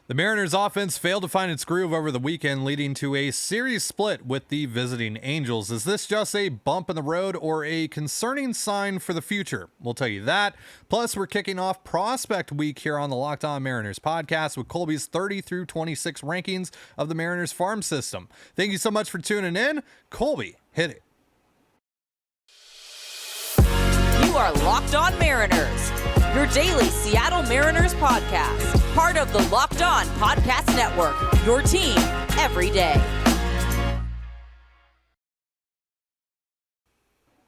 The Mariners offense failed to find its groove over the weekend, leading to a series split with the visiting Angels. Is this just a bump in the road or a concerning sign for the future? We'll tell you that. Plus, we're kicking off Prospect Week here on the Locked On Mariners podcast with Colby's 30 through 26 rankings of the Mariners farm system. Thank you so much for tuning in. Colby, hit it. You are Locked On Mariners, your daily Seattle Mariners podcast. Part of the Locked On Podcast Network, your team every day.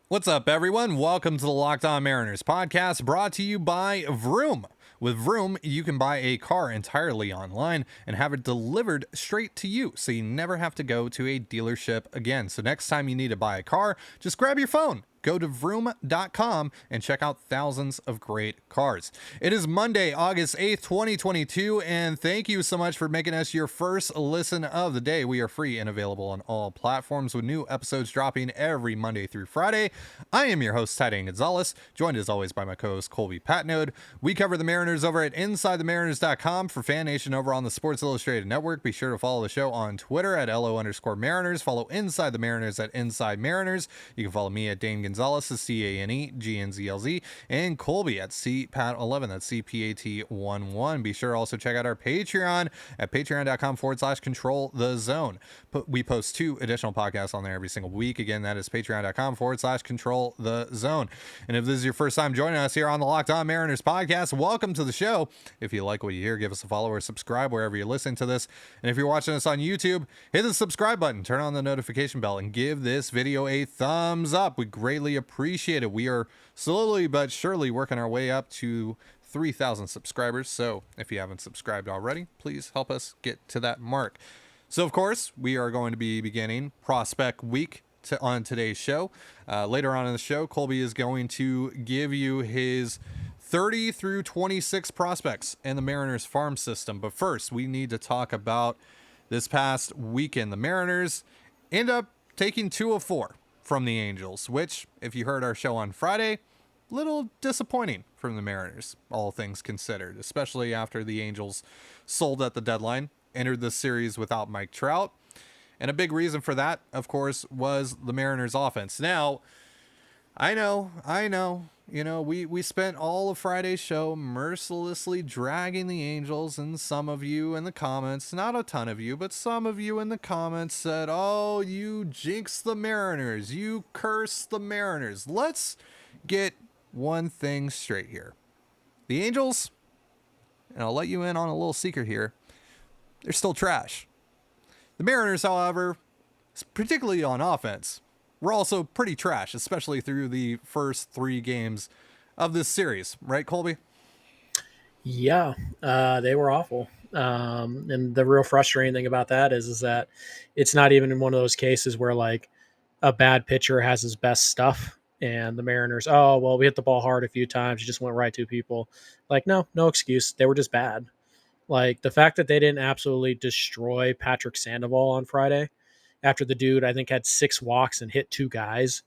What's up, everyone? Welcome to the Locked On Mariners podcast, brought to you by Vroom. With Vroom, you can buy a car entirely online and have it delivered straight to you, so you never have to go to a dealership again. So next time you need to buy a car, just grab your phone. Go to vroom.com and check out thousands of great cars. It is Monday, August 8th, 2022, and thank you so much for making us your first listen of the day. We are free and available on all platforms with new episodes dropping every Monday through Friday. I am your host, Ty Gonzalez, joined as always by my co-host, Colby Patnode. We cover the Mariners over at InsideTheMariners.com. For Fan Nation over on the Sports Illustrated Network, be sure to follow the show on Twitter at LO_Mariners. Follow Inside the Mariners at Inside Mariners. You can follow me at Dane Gonzalez, CaneGNZLZ, and Colby at CPAT11, that's CPAT11. Be sure to also check out our Patreon at patreon.com/control the zone. We post 2 additional podcasts on there every single week. Again, that is patreon.com/control the zone. And if this is your first time joining us here on the Locked On Mariners podcast, welcome to the show. If you like what you hear, give us a follow or subscribe wherever you're listening to this. And if you're watching us on YouTube, hit the subscribe button, turn on the notification bell, and give this video a thumbs up. We greatly appreciate it. We are slowly but surely working our way up to 3,000 subscribers. So if you haven't subscribed already, please help us get to that mark. So of course, we are going to be beginning Prospect Week on today's show. Later on in the show, Colby is going to give you his 30 through 26 prospects in the Mariners farm system. But first, we need to talk about this past weekend. The Mariners end up taking 2 of 4 from the Angels, which, if you heard our show on Friday, little disappointing from the Mariners, all things considered, especially after the Angels sold at the deadline, entered the series without Mike Trout. And a big reason for that, of course, was the Mariners offense. Now, I know, we spent all of Friday's show mercilessly dragging the Angels, and some of you in the comments, not a ton of you, but some of you in the comments said, oh, you jinx the Mariners, you curse the Mariners. Let's get one thing straight here. The Angels, and I'll let you in on a little secret here, they're still trash. The Mariners, however, particularly on offense, we're also pretty trash, especially through the first 3 games of this series. Right, Colby? Yeah, they were awful. And the real frustrating thing about that is that it's not even in one of those cases where like a bad pitcher has his best stuff and the Mariners, oh, well, we hit the ball hard a few times. You just went right to people. Like, no excuse. They were just bad. Like the fact that they didn't absolutely destroy Patrick Sandoval on Friday after the dude, I think, had 6 walks and hit 2 guys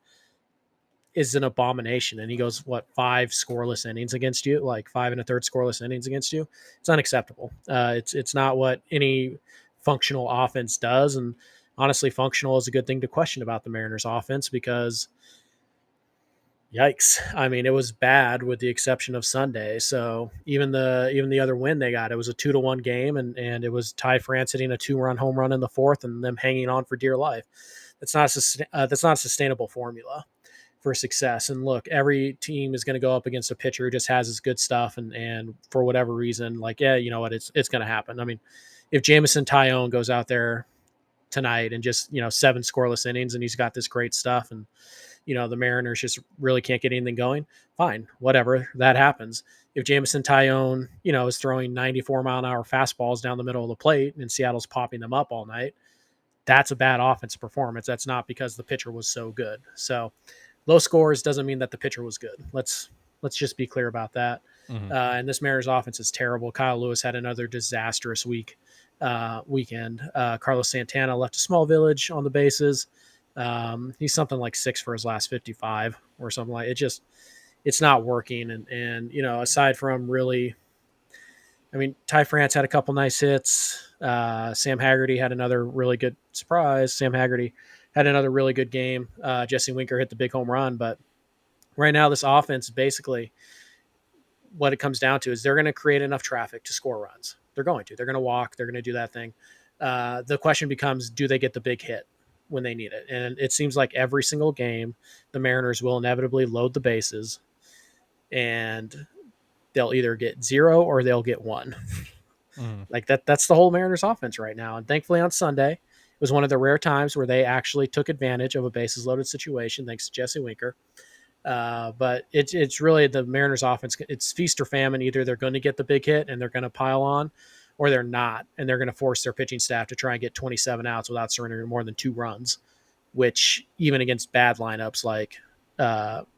is an abomination. And he goes, 5 scoreless innings against you, like 5 1/3 scoreless innings against you. It's unacceptable. It's not what any functional offense does. And honestly, functional is a good thing to question about the Mariners offense because yikes. I mean, it was bad with the exception of Sunday. So even the other win they got, it was a 2-1 game and it was Ty France hitting a 2-run home run in the 4th and them hanging on for dear life. That's not a sustainable formula for success. And look, every team is going to go up against a pitcher who just has his good stuff. And for whatever reason, like, yeah, you know what, it's going to happen. I mean, if Jameson Taillon goes out there tonight and just, 7 scoreless innings and he's got this great stuff and, the Mariners just really can't get anything going, fine, whatever, that happens. If Jameson Taillon, is throwing 94-mile-an-hour fastballs down the middle of the plate and Seattle's popping them up all night, that's a bad offensive performance. That's not because the pitcher was so good. So low scores doesn't mean that the pitcher was good. Let's just be clear about that. Mm-hmm. And this Mariners offense is terrible. Kyle Lewis had another disastrous weekend. Carlos Santana left a small village on the bases. He's something like 6 for his last 55 or something like it. It's not working. And aside from really I mean, Ty France had a couple nice hits. Sam Haggerty had another really good surprise. Sam Haggerty had another really good game. Jesse Winker hit the big home run. But right now, this offense, basically, what it comes down to is they're going to create enough traffic to score runs. They're going to. They're going to walk. They're going to do that thing. The question becomes, do they get the big hit when they need it? And it seems like every single game, the Mariners will inevitably load the bases, and they'll either get 0 or they'll get 1. Like that's the whole Mariners offense right now. And thankfully on Sunday, it was one of the rare times where they actually took advantage of a bases loaded situation, thanks to Jesse Winker. But it's really the Mariners offense. It's feast or famine. Either they're going to get the big hit and they're going to pile on, or they're not, and they're going to force their pitching staff to try and get 27 outs without surrendering more than 2 runs, which even against bad lineups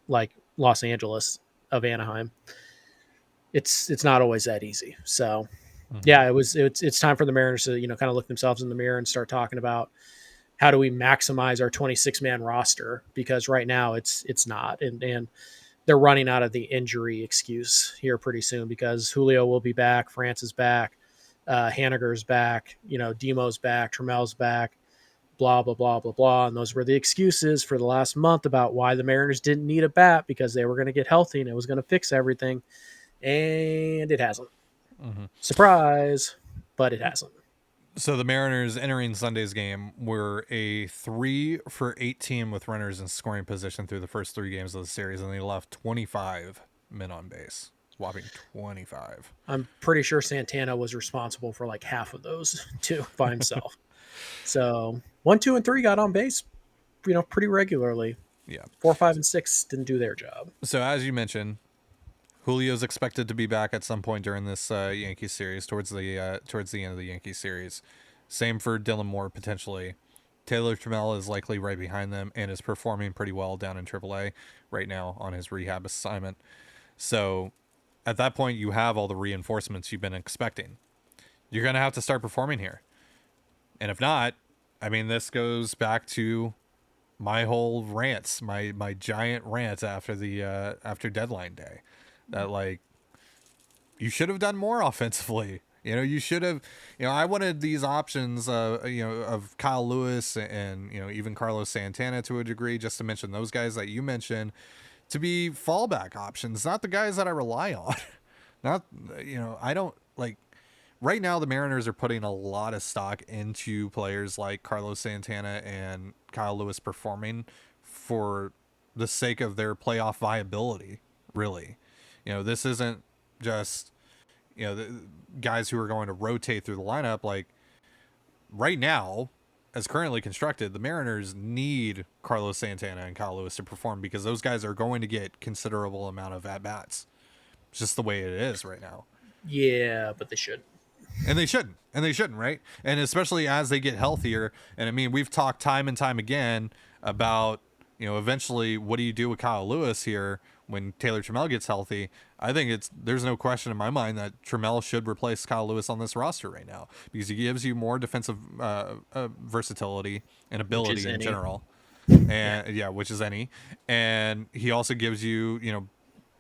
like Los Angeles of Anaheim, it's not always that easy. So yeah, it's time for the Mariners to, kind of look themselves in the mirror and start talking about how do we maximize our 26-man roster, because right now it's not, and they're running out of the injury excuse here pretty soon, because Julio will be back, France is back, Haniger's back, Demo's back, Tramel's back, blah blah blah blah blah, and those were the excuses for the last month about why the Mariners didn't need a bat, because they were going to get healthy and it was going to fix everything, and it hasn't. Surprise, but it hasn't. So the Mariners entering Sunday's game were a 3 for 8 team with runners in scoring position through the first 3 games of the series, and they left 25 men on base. Whopping 25. I'm pretty sure Santana was responsible for like half of those too by himself. So 1, 2, and 3 got on base, pretty regularly. Yeah. 4, 5, and 6 didn't do their job. So as you mentioned, Julio's expected to be back at some point during this Yankees series, towards the end of the Yankees series. Same for Dylan Moore potentially. Taylor Trammell is likely right behind them and is performing pretty well down in AAA right now on his rehab assignment. So at that point, you have all the reinforcements you've been expecting. You're going to have to start performing here. And if not, I mean, this goes back to my whole rants, my giant rant after deadline day. That, like, you should have done more offensively. You should have, I wanted these options, of Kyle Lewis and, even Carlos Santana to a degree, just to mention those guys that you mentioned, to be fallback options, not the guys that I rely on. Not, I don't like, right now the Mariners are putting a lot of stock into players like Carlos Santana and Kyle Lewis performing for the sake of their playoff viability, really. This isn't just, the guys who are going to rotate through the lineup. Like, right now, as currently constructed, the Mariners need Carlos Santana and Kyle Lewis to perform, because those guys are going to get considerable amount of at-bats. It's just the way it is right now. Yeah, but they shouldn't. And they shouldn't, right? And especially as they get healthier. And I mean, we've talked time and time again about, eventually what do you do with Kyle Lewis here when Taylor Trammell gets healthy. I think there's no question in my mind that Trammell should replace Kyle Lewis on this roster right now, because he gives you more defensive versatility and ability in general. And yeah, which is any. And he also gives you,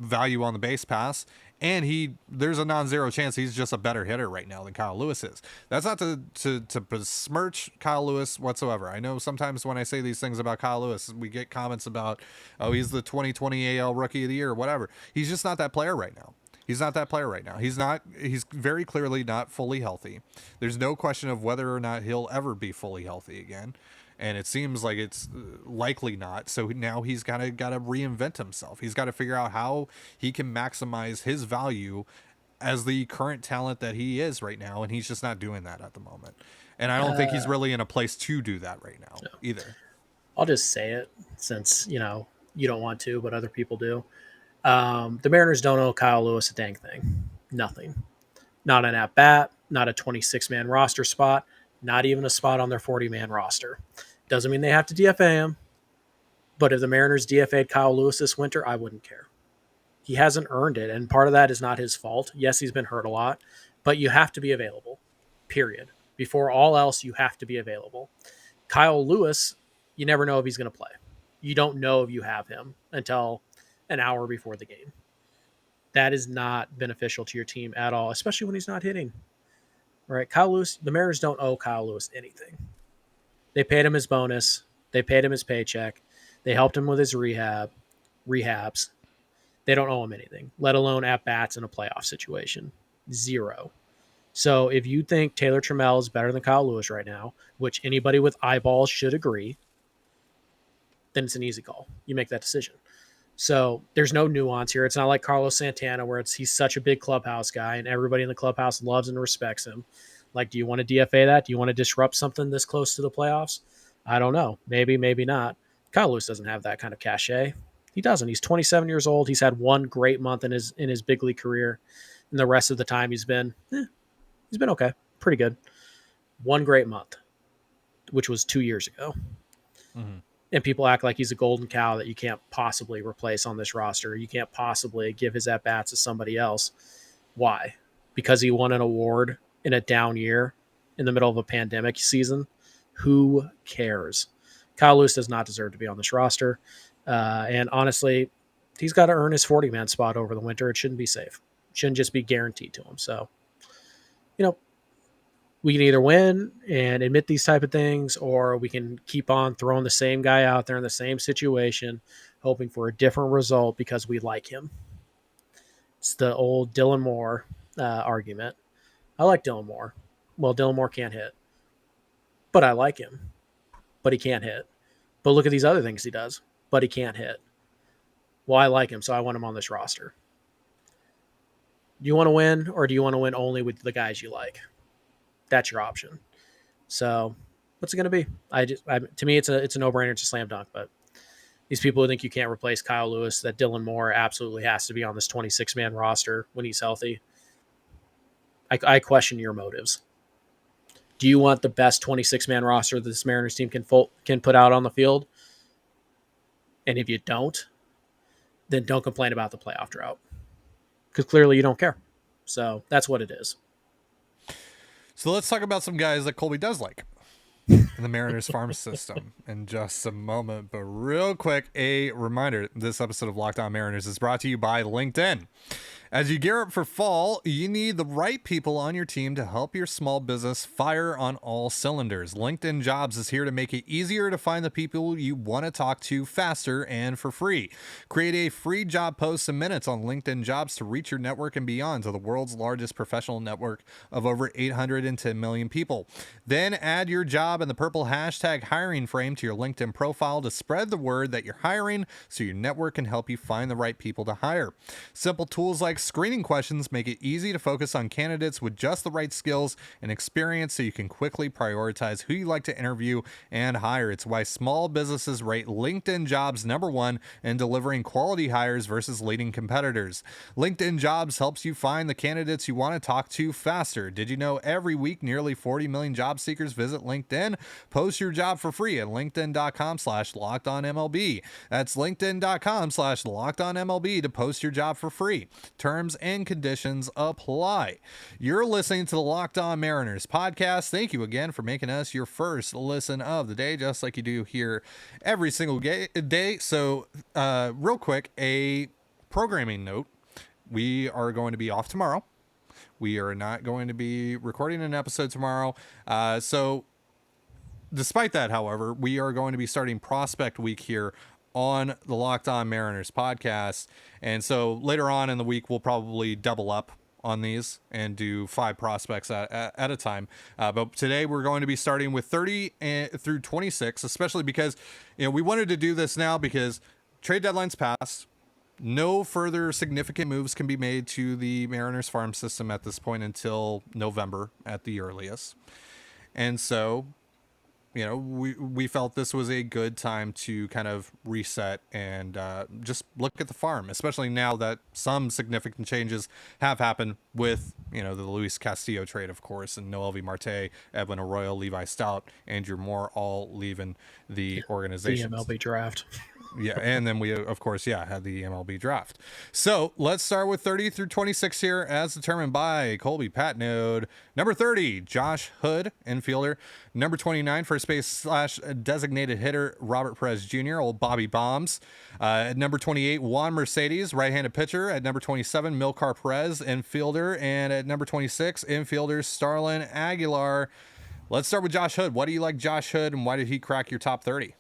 value on the base pass, and there's a non-zero chance he's just a better hitter right now than Kyle Lewis is. That's not to besmirch Kyle Lewis whatsoever. I know sometimes when I say these things about Kyle Lewis, we get comments about, oh, he's the 2020 AL Rookie of the Year or whatever. He's just not that player right now. He's very clearly not fully healthy. There's no question of whether or not he'll ever be fully healthy again. And it seems like it's likely not. So now he's got to reinvent himself. He's got to figure out how he can maximize his value as the current talent that he is right now. And he's just not doing that at the moment. And I don't think he's really in a place to do that right now either. I'll just say it, since, you don't want to, but other people do. The Mariners don't owe Kyle Lewis a dang thing. Nothing. Not an at-bat, not a 26-man roster spot, not even a spot on their 40-man roster. Doesn't mean they have to DFA him, but if the Mariners DFA'd Kyle Lewis this winter, I wouldn't care. He hasn't earned it, and part of that is not his fault. Yes, he's been hurt a lot, but you have to be available, period. Before all else, you have to be available. Kyle Lewis, you never know if he's going to play. You don't know if you have him until an hour before the game. That is not beneficial to your team at all, especially when he's not hitting. Right? Kyle Lewis, the Mariners don't owe Kyle Lewis anything. They paid him his bonus. They paid him his paycheck. They helped him with his rehabs. They don't owe him anything, let alone at bats in a playoff situation. Zero. So if you think Taylor Trammell is better than Kyle Lewis right now, which anybody with eyeballs should agree, then it's an easy call. You make that decision. So there's no nuance here. It's not like Carlos Santana where he's such a big clubhouse guy and everybody in the clubhouse loves and respects him. Like, do you want to DFA that? Do you want to disrupt something this close to the playoffs? I don't know. Maybe, maybe not. Kyle Lewis doesn't have that kind of cachet. He doesn't. He's 27 years old. He's had one great month in his big league career, and the rest of the time he's been okay, pretty good. One great month, which was 2 years ago. Mm-hmm. And people act like he's a golden cow that you can't possibly replace on this roster. You can't possibly give his at-bats to somebody else. Why? Because he won an award in a down year in the middle of a pandemic season? Who cares? Kyle Lewis does not deserve to be on this roster. And honestly, he's got to earn his 40-man spot over the winter. It shouldn't be safe. It shouldn't just be guaranteed to him. So, we can either win and admit these type of things, or we can keep on throwing the same guy out there in the same situation, hoping for a different result because we like him. It's the old Dylan Moore argument. I like Dylan Moore. Well, Dylan Moore can't hit, but I like him. But he can't hit. But look at these other things he does, but he can't hit. Well, I like him, so I want him on this roster. Do you want to win, or do you want to win only with the guys you like? That's your option. So what's it going to be? To me, it's a no-brainer. It's a slam dunk. But these people who think you can't replace Kyle Lewis, that Dylan Moore absolutely has to be on this 26-man roster when he's healthy, I question your motives. Do you want the best 26-man roster that this Mariners team can put out on the field? And if you don't, then don't complain about the playoff drought, because clearly you don't care. So that's what it is. So let's talk about some guys that Colby does like in the Mariners farm system in just a moment. But real quick, a reminder, this episode of Locked On Mariners is brought to you by LinkedIn. As you gear up for fall, you need the right people on your team to help your small business fire on all cylinders. LinkedIn Jobs is here to make it easier to find the people you want to talk to faster and for free. Create a free job post in minutes on LinkedIn Jobs to reach your network and beyond to the world's largest professional network of over 810 million people. Then add your job and the purple hashtag hiring frame to your LinkedIn profile to spread the word that you're hiring so your network can help you find the right people to hire. Simple tools like screening questions make it easy to focus on candidates with just the right skills and experience so you can quickly prioritize who you like to interview and hire. It's why small businesses rate LinkedIn Jobs #1 in delivering quality hires versus leading competitors. LinkedIn Jobs helps you find the candidates you want to talk to faster. Did you know every week nearly 40 million job seekers visit LinkedIn? Post your job for free at linkedin.com/lockedonmlb. That's linkedin.com/lockedonmlb to post your job for free. Terms and conditions apply. You're listening to the Locked On Mariners podcast. Thank you again for making us your first listen of the day, just like you do here every single day. So real quick, a programming note. We are going to be off tomorrow. We are not going to be recording an episode tomorrow. So despite that, however, we are going to be starting Prospect Week here on the Locked On Mariners podcast. And so later on in the week, we'll probably double up on these and do 5 prospects at a time. But today we're going to be starting with 30 through 26, especially because, we wanted to do this now because trade deadline's passed. No further significant moves can be made to the Mariners farm system at this point until November at the earliest. And so, we felt this was a good time to kind of reset and just look at the farm, especially now that some significant changes have happened with, the Luis Castillo trade, of course, and Noel V. Marte, Edwin Arroyo, Levi Stout, Andrew Moore, all leaving the organization. The MLB draft. Yeah, and then we of course had the MLB draft. So let's start with 30 through 26 here, as determined by Colby Patnode. Number 30, Josh Hood, infielder. Number 29, first base slash designated hitter, Robert Perez Jr., old Bobby Bombs. At number 28, Juan Mercedes, right-handed pitcher. At number 27, Milcar Perez, infielder. And at number 26, infielder Starlin Aguilar. Let's start with Josh Hood. Why do you like Josh Hood, and why did he crack your top 30?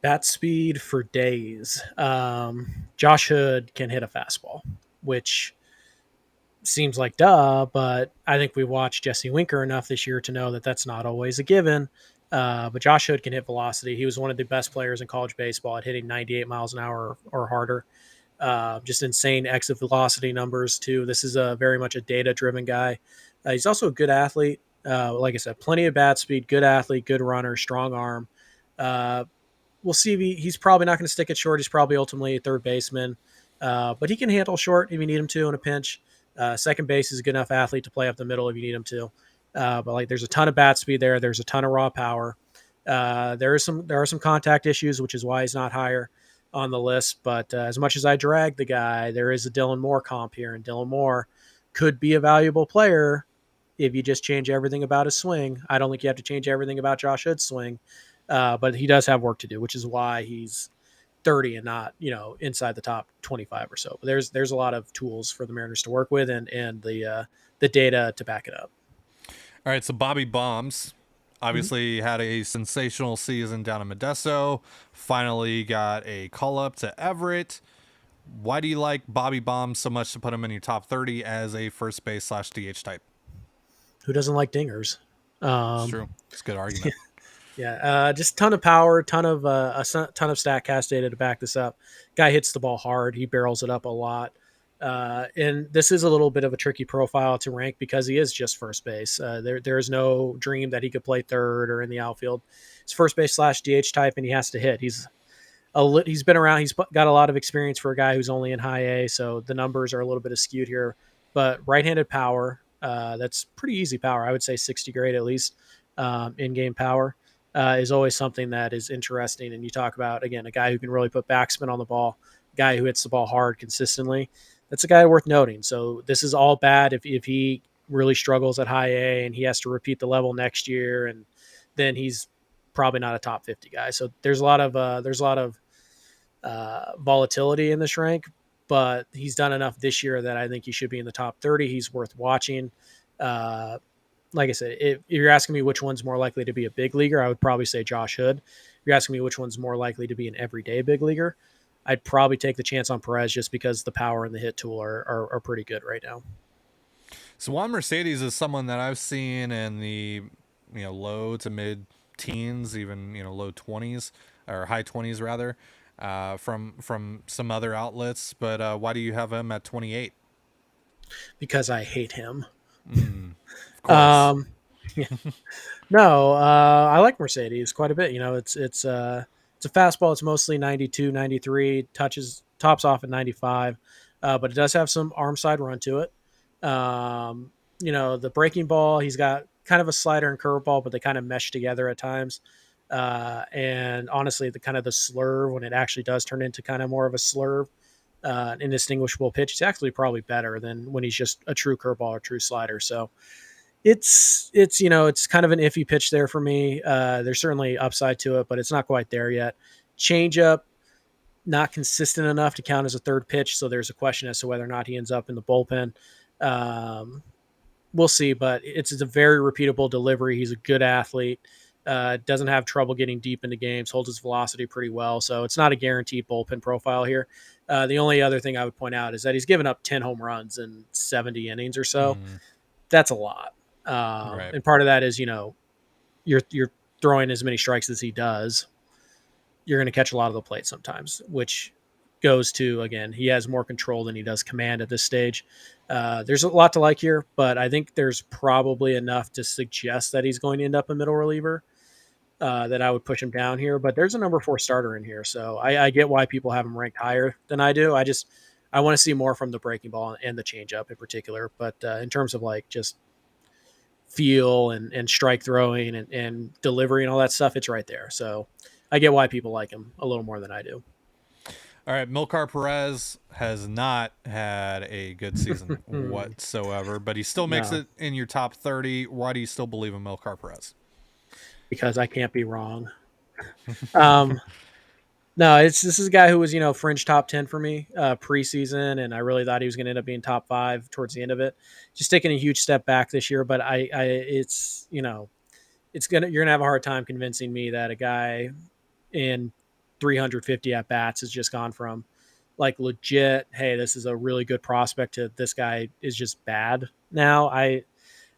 Bat speed for days. Josh Hood can hit a fastball, which seems like duh, but I think we watched Jesse Winker enough this year to know that that's not always a given. But Josh Hood can hit velocity. He was one of the best players in college baseball at hitting 98 miles an hour or harder. Just insane exit velocity numbers too. This is a very much a data-driven guy. He's also a good athlete. Like I said, plenty of bat speed, good athlete, good runner, strong arm. We'll see if he's probably not going to stick it short. He's probably ultimately a third baseman, but he can handle short if you need him to in a pinch. Second base is a good enough athlete to play up the middle if you need him to. But like, there's a ton of bat speed there. There's a ton of raw power. There are some contact issues, which is why he's not higher on the list. But as much as I drag the guy, there is a Dylan Moore comp here, and Dylan Moore could be a valuable player if you just change everything about his swing. I don't think you have to change everything about Josh Hood's swing, but he does have work to do, which is why he's 30 and not, inside the top 25 or so. But there's a lot of tools for the Mariners to work with, and the data to back it up. All right, so Bobby Bombs obviously had a sensational season down in Modesto. Finally got a call up to Everett. Why do you like Bobby Bombs so much to put him in your top 30 as a first base slash DH type? Who doesn't like dingers? It's true. It's a good argument. Yeah, just ton of power, ton of Statcast data to back this up. Guy hits the ball hard. He barrels it up a lot. And this is a little bit of a tricky profile to rank because he is just first base. There is no dream that he could play third or in the outfield. It's first base slash DH type, and he has to hit. He's been around. He's got a lot of experience for a guy who's only in high A, so the numbers are a little bit skewed here. But right-handed power, that's pretty easy power. I would say 60 grade at least in-game power. Is always something that is interesting. And you talk about, again, a guy who can really put backspin on the ball, a guy who hits the ball hard consistently. That's a guy worth noting. So this is all bad if he really struggles at high A and he has to repeat the level next year, and then he's probably not a top 50 guy. So there's a lot of volatility in this rank, but he's done enough this year that I think he should be in the top 30. He's worth watching. Like I said, if you're asking me which one's more likely to be a big leaguer, I would probably say Josh Hood. If you're asking me which one's more likely to be an everyday big leaguer, I'd probably take the chance on Perez just because the power and the hit tool are pretty good right now. So Juan Mercedes is someone that I've seen in the low to mid teens, even low 20s or high 20s rather, from some other outlets. But why do you have him at 28? Because I hate him. Of course. Yeah. No, I like Mercedes quite a bit. It's a fastball. It's mostly 92, 93, tops off at 95, but it does have some arm side run to it. The breaking ball, he's got kind of a slider and curveball, but they kind of mesh together at times. And honestly, the slurve, when it actually does turn into kind of more of a slurve, indistinguishable pitch, it's actually probably better than when he's just a true curveball or true slider. So it's kind of an iffy pitch there for me. There's certainly upside to it, but it's not quite there yet. Changeup, not consistent enough to count as a third pitch, so there's a question as to whether or not he ends up in the bullpen. We'll see, but it's a very repeatable delivery. He's a good athlete. Doesn't have trouble getting deep into games, holds his velocity pretty well, so it's not a guaranteed bullpen profile here. The only other thing I would point out is that he's given up 10 home runs in 70 innings or so. That's a lot. Right. And part of that is, you're throwing as many strikes as he does. You're going to catch a lot of the plate sometimes, which goes to, again, he has more control than he does command at this stage. There's a lot to like here, but I think there's probably enough to suggest that he's going to end up a middle reliever that I would push him down here. But there's a number 4 starter in here, so I get why people have him ranked higher than I do. I want to see more from the breaking ball and the changeup in particular. But in terms of like just feel and strike throwing and delivery and all that stuff, it's right there. So I get why people like him a little more than I do. All right, Milcar Perez has not had a good season whatsoever, but he still makes No, it in your top 30. Why do you still believe in Milcar Perez? because I can't be wrong. Um, no, this is a guy who was fringe top 10 for me preseason, and I really thought he was going to end up being top 5 towards the end of it. Just taking a huge step back this year, but it's you're gonna have a hard time convincing me that a guy in 350 at bats has just gone from like legit, hey, this is a really good prospect to this guy is just bad now. I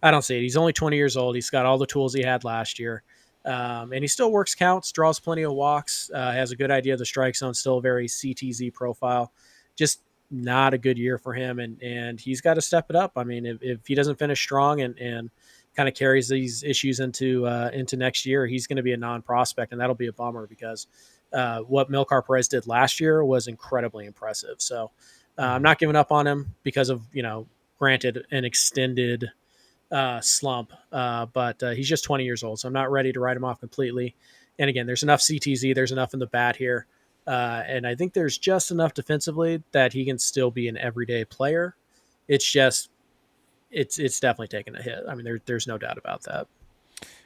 don't see it. He's only 20 years old. He's got all the tools he had last year. And he still works counts, draws plenty of walks, has a good idea of the strike zone, still a very CTZ profile. Just not a good year for him. And he's got to step it up. I mean, if he doesn't finish strong and kind of carries these issues into next year, he's going to be a non-prospect, and that'll be a bummer because what Milcar Perez did last year was incredibly impressive. So I'm not giving up on him because of, granted, an extended slump, but he's just 20 years old, so I'm not ready to write him off completely. And again, there's enough CTZ, there's enough in the bat here, and I think there's just enough defensively that he can still be an everyday player. It's just, it's definitely taken a hit. I mean, there's no doubt about that.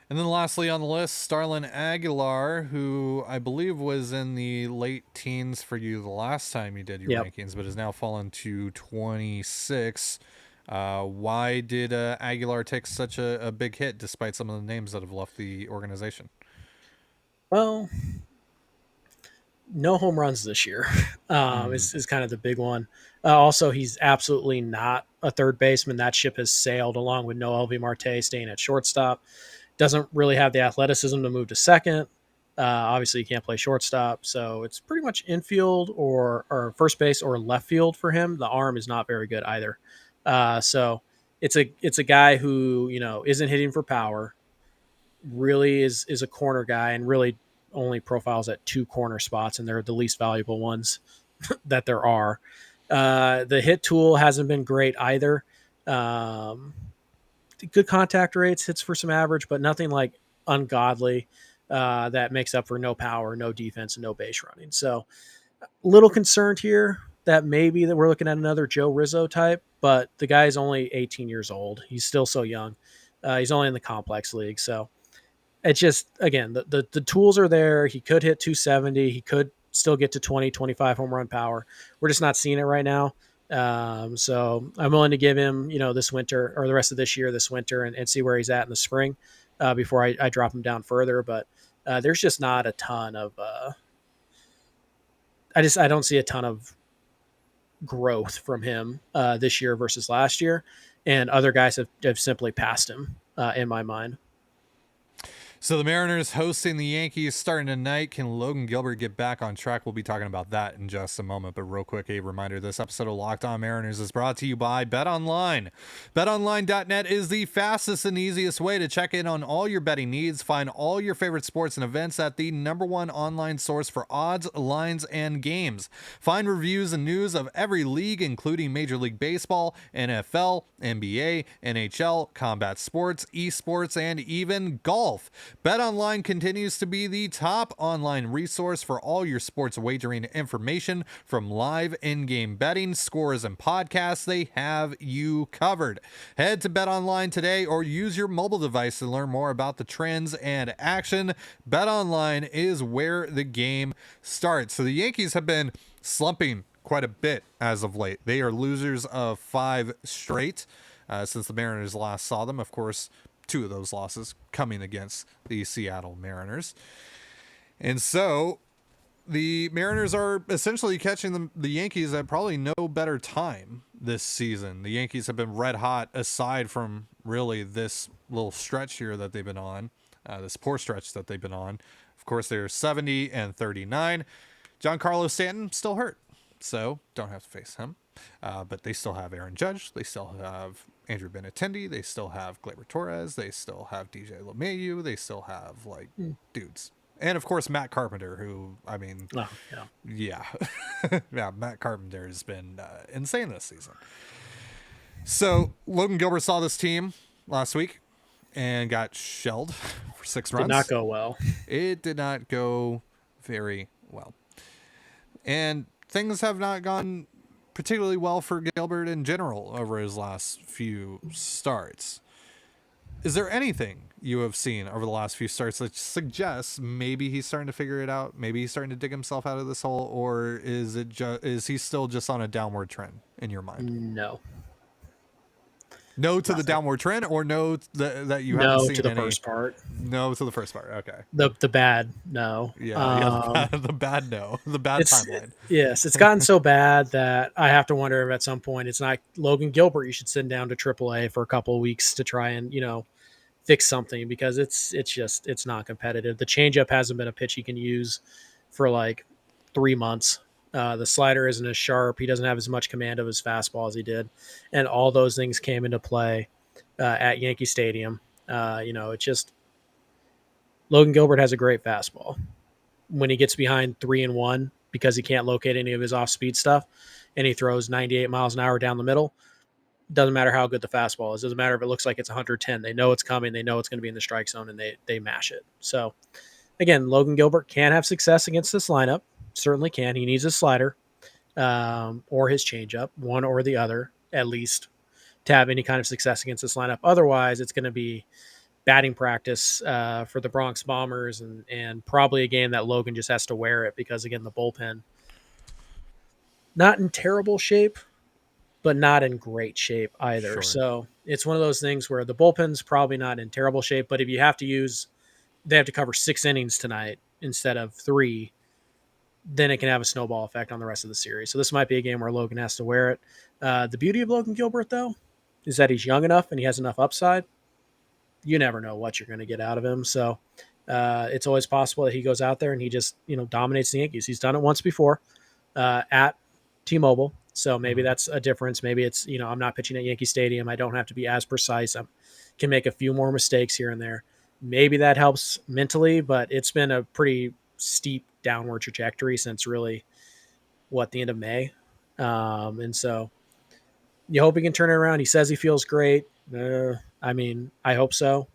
And then lastly on the list, Starlin Aguilar, who I believe was in the late teens for you the last time you did your Yep. rankings, but has now fallen to 26. Why did Aguilar take such a big hit despite some of the names that have left the organization? Well, no home runs this year is kind of the big one. Also, he's absolutely not a third baseman. That ship has sailed along with Noel V. Marte staying at shortstop. Doesn't really have the athleticism to move to second. Obviously, he can't play shortstop, so it's pretty much infield or first base or left field for him. The arm is not very good either. So it's a guy who isn't hitting for power. Really is a corner guy and really only profiles at 2 corner spots, and they're the least valuable ones that there are. The hit tool hasn't been great either. Good contact rates, hits for some average, but nothing like ungodly that makes up for no power, no defense, and no base running. So a little concerned here that maybe that we're looking at another Joe Rizzo type, but the guy's only 18 years old. He's still so young. He's only in the complex league. So it's just, again, the tools are there. He could hit 270. He could still get to 20, 25 home run power. We're just not seeing it right now. So I'm willing to give him, this winter or the rest of this year, this winter, and see where he's at in the spring before I drop him down further. But there's just not a ton of, I don't see a ton of growth from him this year versus last year. And other guys have simply passed him in my mind. So the Mariners hosting the Yankees starting tonight. Can Logan Gilbert get back on track? We'll be talking about that in just a moment. But real quick, a reminder, this episode of Locked On Mariners is brought to you by BetOnline. BetOnline.net is the fastest and easiest way to check in on all your betting needs. Find all your favorite sports and events at the #1 online source for odds, lines, and games. Find reviews and news of every league, including Major League Baseball, NFL, NBA, NHL, combat sports, esports, and even golf. BetOnline continues to be the top online resource for all your sports wagering information, from live in-game betting, scores, and podcasts. They have you covered. Head to BetOnline today or use your mobile device to learn more about the trends and action. BetOnline is where the game starts. So the Yankees have been slumping quite a bit as of late. They are losers of 5 straight since the Mariners last saw them. Of course, 2 of those losses coming against the Seattle Mariners. And so the Mariners are essentially catching the Yankees at probably no better time this season. The Yankees have been red hot aside from really this little stretch here that they've been on, this poor stretch that they've been on. Of course, they're 70 and 39. Giancarlo Stanton still hurt, so don't have to face him. But they still have Aaron Judge. They still have Andrew Benintendi. They still have Gleyber Torres. They still have DJ LeMahieu. They still have dudes. And of course, Matt Carpenter, who, I mean, yeah. Yeah, Matt Carpenter has been insane this season. So Logan Gilbert saw this team last week and got shelled for 6 runs. Did not go well. It did not go very well. And things have not gone particularly well for Gilbert in general over his last few starts. Is there anything you have seen over the last few starts that suggests maybe he's starting to figure it out? Maybe he's starting to dig himself out of this hole, or is he still just on a downward trend in your mind? No. No to the downward trend, or no that you haven't No seen to the any? first part. No to the first part. Okay. The bad no. Yeah, the bad no, the bad timeline. Yes, it's gotten so bad that I have to wonder if at some point it's not Logan Gilbert you should send down to AAA for a couple of weeks to try and fix something, because it's not competitive. The changeup hasn't been a pitch he can use for like 3 months. The slider isn't as sharp. He doesn't have as much command of his fastball as he did, and all those things came into play at Yankee Stadium. It just Logan Gilbert has a great fastball. When he gets behind 3-1 because he can't locate any of his off-speed stuff, and he throws 98 miles an hour down the middle, doesn't matter how good the fastball is. Doesn't matter if it looks like it's 110. They know it's coming. They know it's going to be in the strike zone, and they mash it. So, again, Logan Gilbert can have success against this lineup. Certainly can. He needs his slider or his changeup, one or the other, at least, to have any kind of success against this lineup. Otherwise, it's going to be batting practice for the Bronx Bombers, and probably a game that Logan just has to wear it because, again, the bullpen, not in terrible shape, but not in great shape either. Sure. So it's one of those things where the bullpen's probably not in terrible shape, but if you have to they have to cover 6 innings tonight instead of 3, then it can have a snowball effect on the rest of the series. So this might be a game where Logan has to wear it. The beauty of Logan Gilbert, though, is that he's young enough and he has enough upside. You never know what you're going to get out of him. So it's always possible that he goes out there and he just, dominates the Yankees. He's done it once before at T-Mobile. So maybe that's a difference. Maybe it's, I'm not pitching at Yankee Stadium. I don't have to be as precise. I can make a few more mistakes here and there. Maybe that helps mentally, but it's been a pretty steep downward trajectory since really the end of May. And so you hope he can turn it around. He says he feels great. I hope so.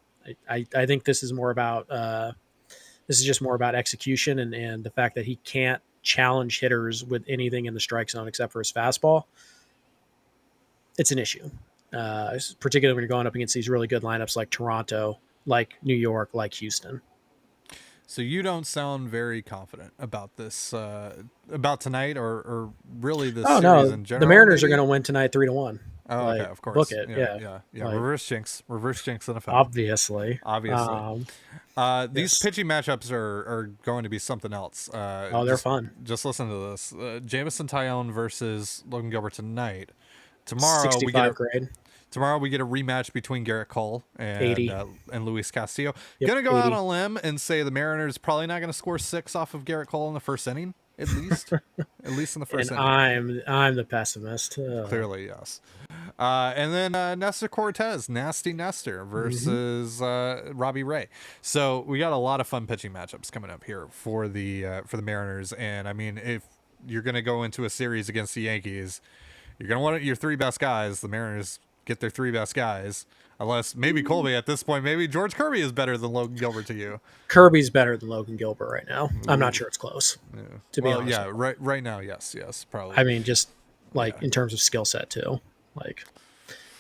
I think this is more about just more about execution and the fact that he can't challenge hitters with anything in the strike zone except for his fastball. It's an issue, particularly when you're going up against these really good lineups like Toronto, like New York, like Houston. So you don't sound very confident about this, about tonight, or really this series in general. The Mariners are going to win tonight 3-1. Oh, okay, of course. Book it, yeah. Like, reverse jinx in effect. Obviously. These pitching matchups are going to be something else. They're fun. Just listen to this: Jamison Tyone versus Logan Gilbert tonight. Tomorrow 65 grade. Tomorrow we get a rematch between Garrett Cole and Luis Castillo. Gonna go 80. out on a limb and say the Mariners probably not going to score 6 off of Garrett Cole in the first inning, at least, at least in the first inning. I'm the pessimist. Clearly, yes. And then Nestor Cortez, Nasty Nestor versus Robbie Ray. So we got a lot of fun pitching matchups coming up here for the Mariners. And I mean, if you're going to go into a series against the Yankees, you're going to want your 3 best guys. The Mariners get their 3 best guys, unless maybe Colby at this point, maybe George Kirby is better than Logan Gilbert to you. Kirby's better than Logan Gilbert right now. I'm not sure it's close. Yeah. To be honest. Yeah, right now, yes, probably. I mean, just in terms of skill set too.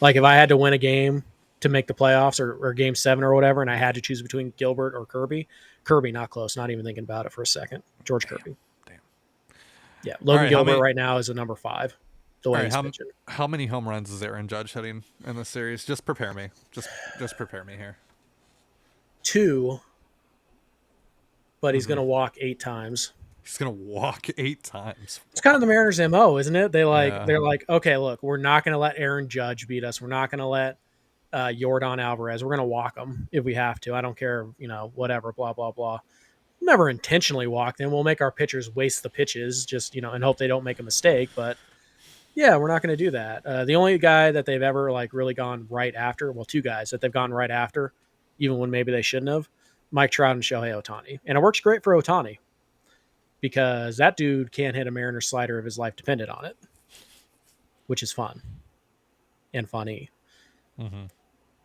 Like if I had to win a game to make the playoffs or game 7 or whatever, and I had to choose between Gilbert or Kirby, not close. Not even thinking about it for a second. George Kirby. Damn. Yeah, Logan Gilbert right now is a number 5. The way he's pitching. How many home runs is Aaron Judge hitting in this series? Just prepare me. Just prepare me here. 2, but he's going to walk 8 times. He's going to walk 8 times. It's kind of the Mariners' MO, isn't it? They're like, okay, look, we're not going to let Aaron Judge beat us. We're not going to let Yordan Alvarez. We're going to walk them if we have to. I don't care, whatever, blah, blah, blah. We'll never intentionally walk them. We'll make our pitchers waste the pitches just, and hope they don't make a mistake. But yeah, we're not going to do that. The only guy that they've ever really gone right after, 2 guys that they've gone right after, even when maybe they shouldn't have, Mike Trout and Shohei Ohtani. And it works great for Ohtani because that dude can't hit a Mariner slider if his life depended on it, which is fun and funny. Mm-hmm.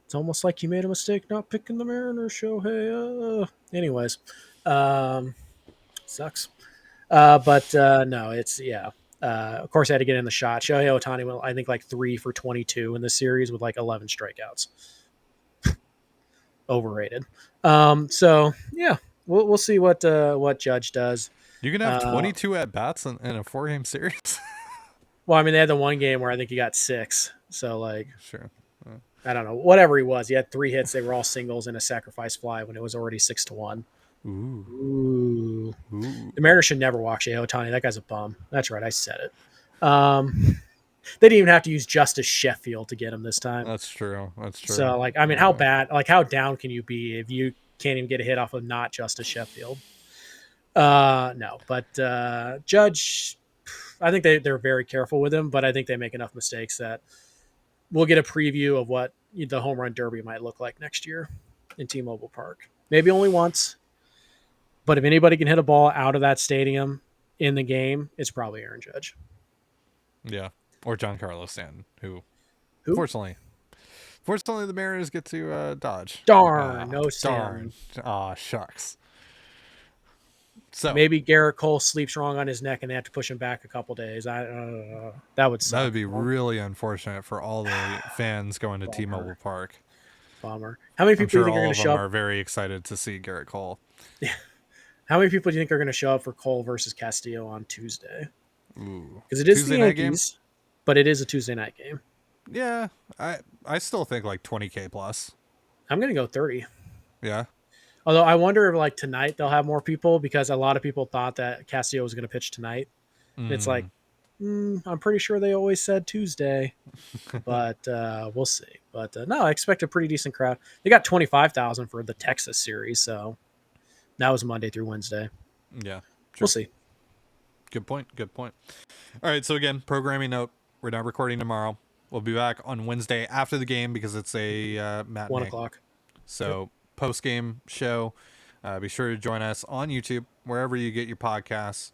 It's almost like you made a mistake not picking the Mariners, Shohei. Anyways, sucks. No, it's yeah. Of course, I had to get in the shot. Shohei Ohtani went, I think, like 3 for 22 in this series with like 11 strikeouts. Overrated. So yeah, we'll see what Judge does. You can have 22 at bats in a 4-game series. Well, I mean, they had the one game where I think he got 6. So like, Sure. I don't know, whatever he was. He had 3 hits. They were all singles and a sacrifice fly when it was already 6-1. Ooh. Ooh. Ooh. The Mariners should never walk Shohei Ohtani. That guy's a bum. That's right. I said it. They didn't even have to use Justice Sheffield to get him this time. That's true. That's true. So, like, I mean, how bad, like, how down can you be if you can't even get a hit off of not Justice Sheffield? No, but Judge, I think they're very careful with him, but I think they make enough mistakes that we'll get a preview of what the home run derby might look like next year in T-Mobile Park. Maybe only once, but if anybody can hit a ball out of that stadium in the game, it's probably Aaron Judge. Yeah. Or Giancarlo Stanton, who? Fortunately, Fortunately, the Mariners get to dodge. Darn, no Stanton. Darn. Aw, shucks. So maybe Garrett Cole sleeps wrong on his neck and they have to push him back a couple days. That would suck. That would be really unfortunate for all the fans going to Bummer. T-Mobile Park. Bummer. How many people I'm sure do you think are all going of to them show up? are very excited to see Garrett Cole. How many people do you think are going to show up for Cole versus Castillo on Tuesday? Ooh. Because it is Tuesday the night Yankees, but it is a Tuesday night game. Yeah, I still think like 20K plus. I'm going to go 30. Yeah. Although I wonder if like tonight they'll have more people because a lot of people thought that Castillo was going to pitch tonight. And it's like, I'm pretty sure they always said Tuesday, but we'll see. But no, I expect a pretty decent crowd. They got 25,000 for the Texas series, so that was Monday through Wednesday. Yeah. Sure. We'll see. Good point. Good point. All right. So again, programming note: we're not recording tomorrow. We'll be back on Wednesday after the game because it's a matinee. 1 o'clock. So post game show. Be sure to join us on YouTube wherever you get your podcasts.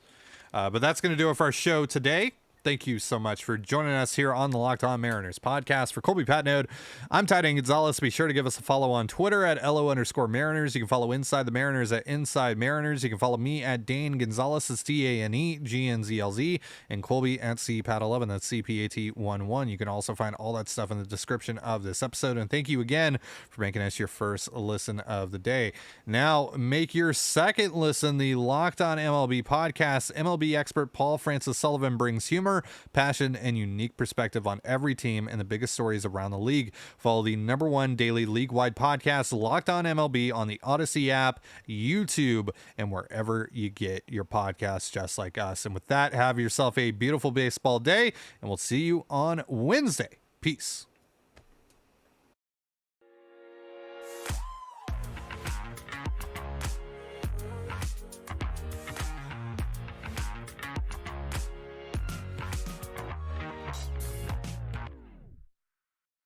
But that's going to do it for our show today. Thank you so much for joining us here on the Locked On Mariners podcast. For Colby Patnode, I'm Ty Gonzalez. Be sure to give us a follow on Twitter at LO_Mariners. You can follow Inside the Mariners at Inside Mariners. You can follow me at Dane Gonzalez. It's DaneGnzlz. And Colby at CPAT11. That's CPAT11. You can also find all that stuff in the description of this episode. And thank you again for making us your first listen of the day. Now, make your second listen the Locked On MLB podcast. MLB expert Paul Francis Sullivan brings humor, passion, and unique perspective on every team and the biggest stories around the league. Follow the #1 daily league-wide podcast, Locked On MLB, on the Odyssey app, YouTube, and wherever you get your podcasts, just like us. And with that, have yourself a beautiful baseball day, and we'll see you on Wednesday. Peace.